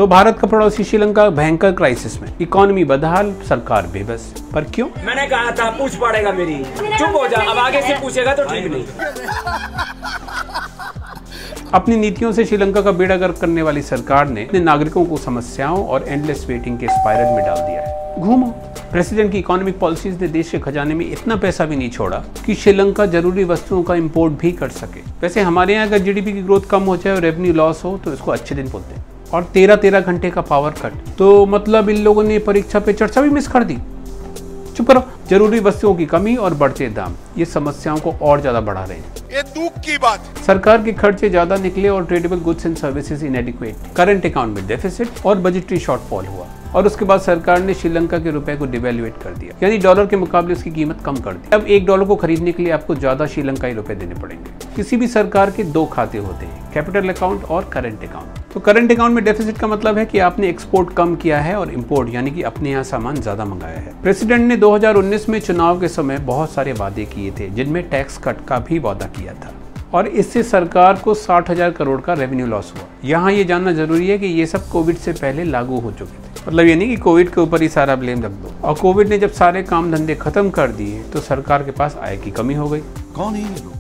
तो भारत का पड़ोसी श्रीलंका भयंकर क्राइसिस में, इकोनॉमी बदहाल, सरकार बेबस। पर क्यों? मैंने कहा था पूछ पड़ेगा मेरी, चुप हो जा, अब आगे से पूछेगा तो ठीक नहीं। अपनी नीतियों से श्रीलंका का बेड़ा गर्क करने वाली सरकार ने अपने नागरिकों को समस्याओं और एंडलेस वेटिंग के स्पाइरल में डाल दिया है। घूमो, प्रेसिडेंट की इकोनॉमिक पॉलिसीज ने देश के खजाने में इतना पैसा भी नहीं छोड़ा कि श्रीलंका जरूरी वस्तुओं का इंपोर्ट भी कर सके। वैसे हमारे यहाँ अगर जीडीपी की ग्रोथ कम हो जाए और रेवेन्यू लॉस हो तो इसको अच्छे दिन बोलते हैं। और 13 घंटे का पावर कट, तो मतलब इन लोगों ने परीक्षा पे चर्चा भी मिस कर दी। चुप करो। जरूरी वस्तुओं की कमी और बढ़ते दाम ये समस्याओं को और ज्यादा बढ़ा रहे हैं। ये दुख की बात। सरकार के खर्चे ज्यादा निकले और tradable goods and services इनएडिक्वेट, current account में डेफिसिट और बजटरी शॉर्टफॉल हुआ। और उसके बाद सरकार ने श्रीलंका के रुपए को डिवैल्यूएट कर दिया, यानी डॉलर के मुकाबले उसकी कीमत कम कर दी। अब $1 को खरीदने के लिए आपको ज्यादा श्रीलंकाई रुपए देने पड़ेंगे। किसी भी सरकार के 2 खाते होते हैं, कैपिटल अकाउंट और करंट अकाउंट। तो करंट अकाउंट में डेफिसिट का मतलब है कि आपने एक्सपोर्ट कम किया है और इंपोर्ट यानी कि अपने यहाँ सामान ज्यादा मंगाया है। प्रेसिडेंट ने 2019 में चुनाव के समय बहुत सारे वादे किए थे, जिनमें टैक्स कट का भी वादा किया था और इससे सरकार को 60,000 करोड़ का रेवेन्यू लॉस हुआ। यहाँ ये जानना जरूरी है कि ये सब कोविड से पहले लागू हो चुके थे। मतलब ये नहीं कि कोविड के ऊपर ही सारा ब्लेम रख दो। और कोविड ने जब सारे काम धंधे खत्म कर दिए तो सरकार के पास आय की कमी हो गई। कौन है ये लोग,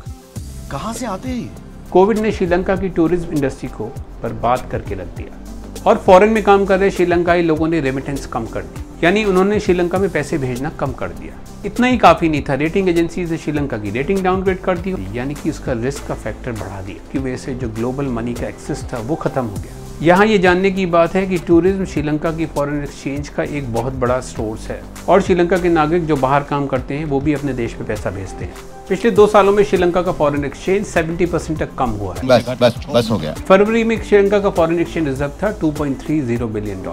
कहाँ से आते हैं? कोविड ने श्रीलंका की टूरिज्म इंडस्ट्री को बर्बाद करके रख दिया और फॉरेन में काम कर रहे श्रीलंकाई लोगों ने रेमिटेंस कम कर दी, यानी उन्होंने श्रीलंका में पैसे भेजना कम कर दिया। इतना ही काफी नहीं था, रेटिंग एजेंसी ने श्रीलंका की रेटिंग डाउनग्रेड कर दी, यानी कि उसका रिस्क का फैक्टर बढ़ा दिया, की वजह से जो ग्लोबल मनी का एक्सेस था वो खत्म हो गया। यहाँ ये जानने की बात है कि टूरिज्म श्रीलंका की फॉरेन एक्सचेंज का एक बहुत बड़ा सोर्स है और श्रीलंका के नागरिक जो बाहर काम करते हैं वो भी अपने देश में पैसा भेजते हैं। पिछले 2 सालों में श्रीलंका का फॉरेन एक्सचेंज 70% तक कम हुआ है। बस हो गया। फरवरी में श्रीलंका का फॉरेन एक्सचेंज रिजर्व था $2.30 बिलियन।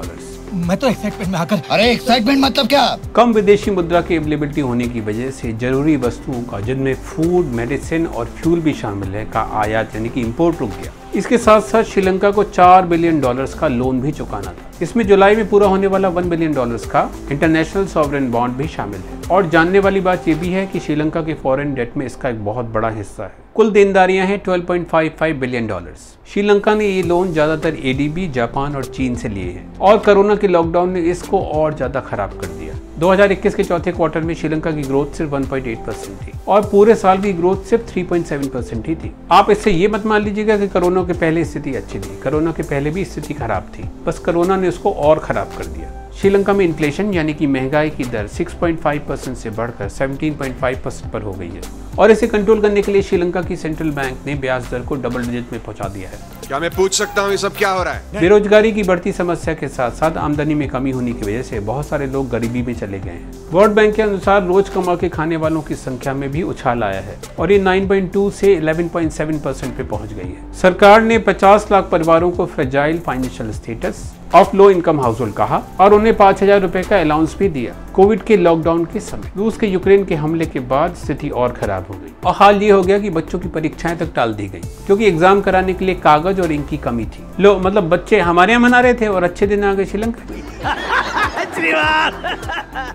मैं तो एक्साइटमेंट में आकर, अरे एक्साइटमेंट मतलब क्या? कम विदेशी मुद्रा की अवेलेबिलिटी होने की वजह से जरूरी वस्तुओं का, जिनमें फूड, मेडिसिन और फ्यूल भी शामिल है, का आयात यानी कि इंपोर्ट रुक गया। इसके साथ साथ श्रीलंका को $4 बिलियन का लोन भी चुकाना था। इसमें जुलाई में पूरा होने वाला $1 बिलियन का इंटरनेशनल सॉवरेन बॉन्ड भी शामिल है। और जानने वाली बात यह भी है कि श्रीलंका के फॉरेन डेट में इसका एक बहुत बड़ा हिस्सा है। कुल देनदारियां हैं $12.55 बिलियन। श्रीलंका ने ये लोन ज्यादातर एडीबी, जापान और चीन से लिए हैं और कोरोना के लॉकडाउन ने इसको और ज्यादा खराब कर दिया। 2021 के चौथे क्वार्टर में श्रीलंका की ग्रोथ सिर्फ 1.8% थी और पूरे साल की ग्रोथ सिर्फ 3.7% ही थी। आप इससे ये मत मान लीजिएगा कि कोरोना के पहले स्थिति अच्छी थी, कोरोना के पहले भी स्थिति खराब थी, बस कोरोना ने उसको और खराब कर दिया। श्रीलंका में इन्फ्लेशन यानी कि महंगाई की दर 6.5% से बढ़कर 17.5% पर हो गई है और इसे कंट्रोल करने के लिए श्रीलंका की सेंट्रल बैंक ने ब्याज दर को डबल डिजिट में पहुंचा दिया है। क्या मैं पूछ सकता हूँ ये सब क्या हो रहा है? बेरोजगारी की बढ़ती समस्या के साथ साथ आमदनी में कमी होने की वजह से बहुत सारे लोग गरीबी में चले गए हैं। वर्ल्ड बैंक के अनुसार रोज कमा के खाने वालों की संख्या में भी उछाल आया है और ये 9.2 से 11.7% पे पहुंच गई है। सरकार ने 50 लाख परिवारों को fragile financial status of low income house hold कहा और उन्हें 5,000 रुपए का अलाउंस भी दिया। कोविड के लॉकडाउन के समय रूस के यूक्रेन के हमले के बाद स्थिति और खराब हो गई और हाल ये हो गया कि बच्चों की परीक्षाएं तक टाल दी गई क्योंकि एग्जाम कराने के लिए कागज और इंक की कमी थी। लो मतलब बच्चे हमारे यहाँ मना रहे थे और अच्छे दिन आ गए श्रीलंका।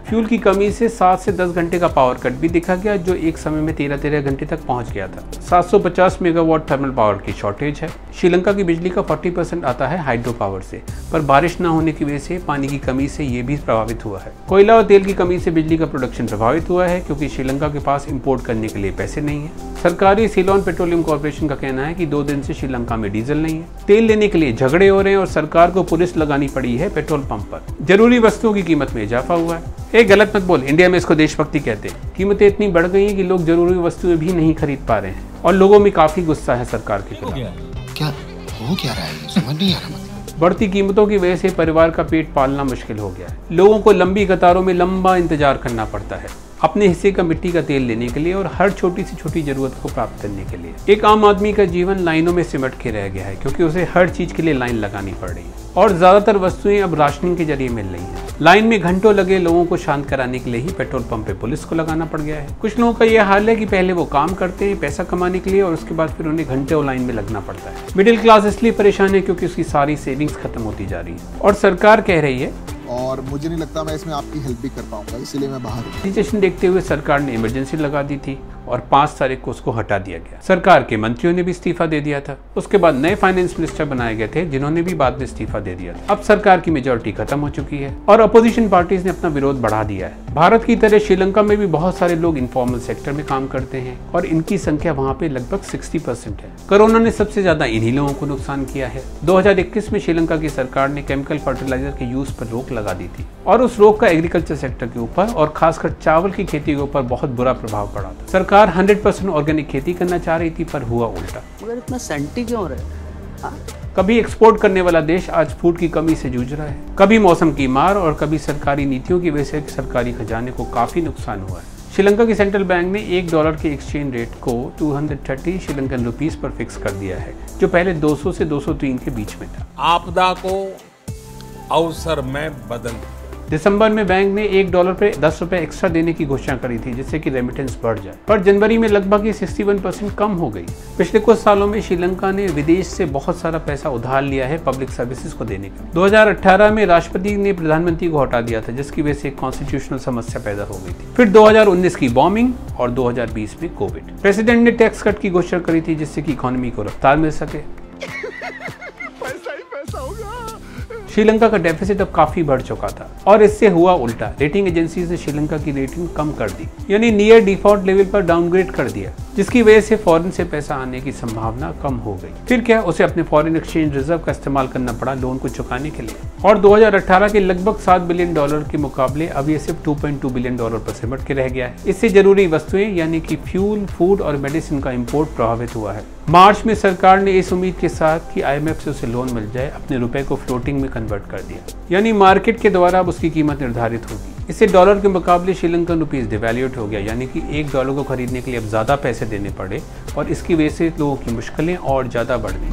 फ्यूल की कमी से 7 से 10 घंटे का पावर कट भी दिखा गया, जो एक समय में 13 घंटे तक पहुंच गया था। 750 मेगावाट थर्मल पावर की शॉर्टेज है। श्रीलंका की बिजली का 40% आता है हाइड्रो पावर से, पर बारिश न होने की वजह से पानी की कमी से ये भी प्रभावित हुआ है। कोयला और तेल की कमी से बिजली का प्रोडक्शन प्रभावित हुआ है क्योंकि श्रीलंका के पास इंपोर्ट करने के लिए पैसे नहीं है। सरकारी सीलोन पेट्रोलियम कॉर्पोरेशन का कहना है कि 2 दिन से श्रीलंका में डीजल नहीं है। तेल लेने के लिए झगड़े हो रहे हैं और सरकार को पुलिस लगानी पड़ी है पेट्रोल पंप पर। जरूरी वस्तुओं की कीमत में इजाफा हुआ है। एक गलत मत बोल, इंडिया में इसको देशभक्ति कहते हैं। कीमतें इतनी बढ़ गई हैं कि लोग जरूरी वस्तुएं भी नहीं खरीद पा रहे हैं और लोगों में काफी गुस्सा है सरकार के खिलाफ। क्या हो क्या रहा है, समझ नहीं आ रहा। बढ़ती कीमतों की वजह से परिवार का पेट पालना मुश्किल हो गया है। लोगों को लंबी कतारों में लंबा इंतजार करना पड़ता है अपने हिस्से का मिट्टी का तेल लेने के लिए और हर छोटी से छोटी जरूरत को प्राप्त करने के लिए। एक आम आदमी का जीवन लाइनों में सिमट के रह गया है क्योंकि उसे हर चीज के लिए लाइन लगानी पड़ रही है और ज्यादातर वस्तुएं अब राशनिंग के जरिए मिल रही हैं। लाइन में घंटों लगे लोगों को शांत कराने के लिए ही पेट्रोल पंप पे पुलिस को लगाना पड़ गया है। कुछ लोगों का यह हाल है कि पहले वो काम करते हैं पैसा कमाने के लिए और उसके बाद फिर उन्हें घंटों लाइन में लगना पड़ता है। मिडिल क्लास इसलिए परेशान है क्योंकि उसकी सारी सेविंग्स खत्म होती जा रही है और सरकार कह रही है और मुझे नहीं लगता मैं इसमें आपकी हेल्प भी कर पाऊंगा, इसीलिए मैं बाहर हूँ। सिचुएशन देखते हुए सरकार ने इमरजेंसी लगा दी थी और 5 तारीख को उसको हटा दिया गया। सरकार के मंत्रियों ने भी इस्तीफा दे दिया था। उसके बाद नए फाइनेंस मिनिस्टर बनाए गए थे जिन्होंने भी बाद में इस्तीफा दे दिया था। अब सरकार की मेजोरिटी खत्म हो चुकी है और अपोजिशन पार्टीज ने अपना विरोध बढ़ा दिया है। भारत की तरह श्रीलंका में भी बहुत सारे लोग इनफॉर्मल सेक्टर में काम करते हैं और इनकी संख्या वहाँ पे लगभग 60% है। कोरोना ने सबसे ज्यादा इन्हीं लोगों को नुकसान किया है। 2021 में श्रीलंका की सरकार ने केमिकल फर्टिलाइजर के यूज पर रोक लगा दी थी और उस रोक का एग्रीकल्चर सेक्टर के ऊपर और खासकर चावल की खेती के ऊपर बहुत बुरा प्रभाव पड़ा था। सरकार 100% ऑर्गेनिक खेती करना चाह रही थी पर हुआ उल्टा। मगर इतना सेंटी क्यों रहे? कभी एक्सपोर्ट करने वाला देश आज फूड की कमी से जूझ रहा है, कभी मौसम की मार और कभी सरकारी नीतियों की वजह से सरकारी खजाने को काफी नुकसान हुआ है। श्रीलंका की सेंट्रल बैंक ने $1 के एक्सचेंज रेट को 230 श्रीलंकन रुपीस पर फिक्स कर दिया है, जो पहले 200 से 203 के बीच में था। आपदा को अवसर में बदल। दिसंबर में बैंक ने $1 पे 10 रुपए एक्स्ट्रा देने की घोषणा करी थी जिससे कि रेमिटेंस बढ़ जाए, पर जनवरी में लगभग ये 61% कम हो गई। पिछले कुछ सालों में श्रीलंका ने विदेश से बहुत सारा पैसा उधार लिया है पब्लिक सर्विसेज को देने का। 2018 में राष्ट्रपति ने प्रधानमंत्री को हटा दिया था जिसकी वजह से कॉन्स्टिट्यूशनल समस्या पैदा हो गई थी। फिर 2019 की बॉम्बिंग और 2020 में कोविड। प्रेसिडेंट ने टैक्स कट की घोषणा करी थी जिससे कि इकोनॉमी को रफ्तार मिल सके। श्रीलंका का डेफिसिट अब काफी बढ़ चुका था और इससे हुआ उल्टा। रेटिंग एजेंसीज ने श्रीलंका की रेटिंग कम कर दी, यानी नियर डिफॉल्ट लेवल पर डाउनग्रेड कर दिया, जिसकी वजह से फॉरेन से पैसा आने की संभावना कम हो गई। फिर क्या, उसे अपने फॉरेन एक्सचेंज रिजर्व का इस्तेमाल करना पड़ा लोन को चुकाने के लिए और 2018 के लगभग $7 बिलियन के मुकाबले अब ये सिर्फ $2.2 बिलियन पर सिमट के रह गया है। इससे जरूरी वस्तुएं यानी कि फ्यूल, फूड और मेडिसिन का इम्पोर्ट प्रभावित हुआ है। मार्च में सरकार ने इस उम्मीद के साथ कि IMF से उसे लोन मिल जाए अपने रुपए को फ्लोटिंग में कन्वर्ट कर दिया, यानी मार्केट के द्वारा अब उसकी कीमत निर्धारित होगी। इससे डॉलर के मुकाबले श्रीलंकन रुपीस डिवैल्यूएट हो गया, यानी कि $1 को खरीदने के लिए अब ज्यादा पैसे देने पड़े और इसकी वजह से लोगों की मुश्किलें और ज्यादा बढ़ गई।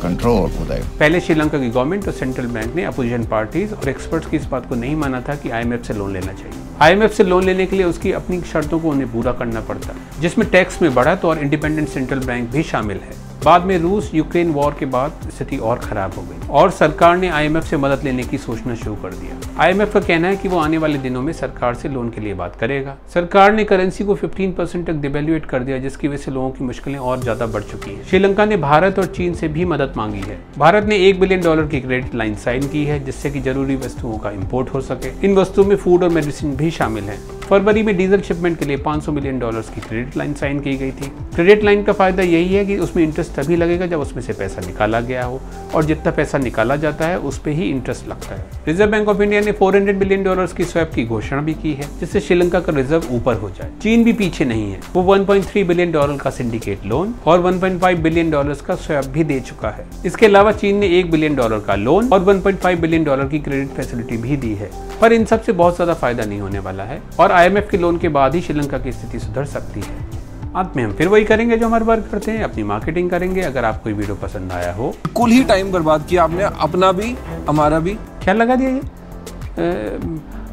कंट्रोल उदय। पहले श्रीलंका की गवर्नमेंट और सेंट्रल बैंक ने अपोजिशन पार्टीज और एक्सपर्ट्स की इस बात को नहीं माना था कि IMF से लोन लेना चाहिए। IMF से लोन लेने के लिए उसकी अपनी शर्तों को उन्हें पूरा करना पड़ता, जिसमें टैक्स में बढ़त और इंडिपेंडेंट सेंट्रल बैंक भी शामिल है। बाद में रूस यूक्रेन वॉर के बाद स्थिति और खराब हो गई और सरकार ने IMF से मदद लेने की सोचना शुरू कर दिया। IMF का कहना है कि वो आने वाले दिनों में सरकार से लोन के लिए बात करेगा। सरकार ने करेंसी को 15% तक डिवैल्यूएट कर दिया, जिसकी वजह से लोगों की मुश्किलें और ज्यादा बढ़ चुकी हैं। श्रीलंका ने भारत और चीन से भी मदद मांगी है। भारत ने $1 बिलियन की क्रेडिट लाइन साइन की है जिससे कि जरूरी वस्तुओं का इम्पोर्ट हो सके। इन वस्तुओं में फूड और मेडिसिन भी शामिल है। फरवरी में डीजल शिपमेंट के लिए $500 मिलियन की क्रेडिट लाइन साइन की गई थी। क्रेडिट लाइन का फायदा यही है कि उसमें इंटरेस्ट तभी लगेगा जब उसमें से पैसा निकाला गया हो और जितना पैसा निकाला जाता है उस पे ही इंटरेस्ट लगता है। रिजर्व बैंक ऑफ इंडिया ने $400 बिलियन की स्वैप की घोषणा भी की है जिससे श्रीलंका का रिजर्व ऊपर हो जाए। चीन भी पीछे नहीं है, वो $1.3 बिलियन का सिंडिकेट लोन और $1.5 बिलियन का स्वैप भी दे चुका है। इसके अलावा चीन ने $1 बिलियन का लोन और $1.5 बिलियन की क्रेडिट फैसिलिटी भी दी है, पर इन सब से बहुत ज्यादा फायदा नहीं होने वाला है और IMF के लोन के बाद ही श्रीलंका की स्थिति सुधर सकती है। अंत में हम फिर वही करेंगे जो हमारे वर्क करते हैं, अपनी मार्केटिंग करेंगे। अगर आपको वीडियो पसंद आया हो, कुल ही टाइम बर्बाद किया आपने, अपना भी हमारा भी। ख्याल लगा दिया ये।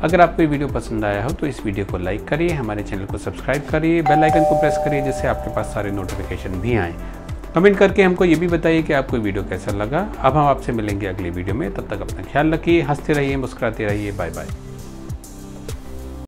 अगर आपको ये वीडियो पसंद आया हो तो इस वीडियो को लाइक करिए, हमारे चैनल को सब्सक्राइब करिए, बेल आइकन को प्रेस करिए जिससे आपके पास सारे नोटिफिकेशन भी आएँ। कमेंट करके हमको ये भी बताइए कि आपको वीडियो कैसा लगा। अब हम आपसे मिलेंगे अगले वीडियो में, तब तक अपना ख्याल रखिए, हंसते रहिए, मुस्कुराते रहिए। Bye bye.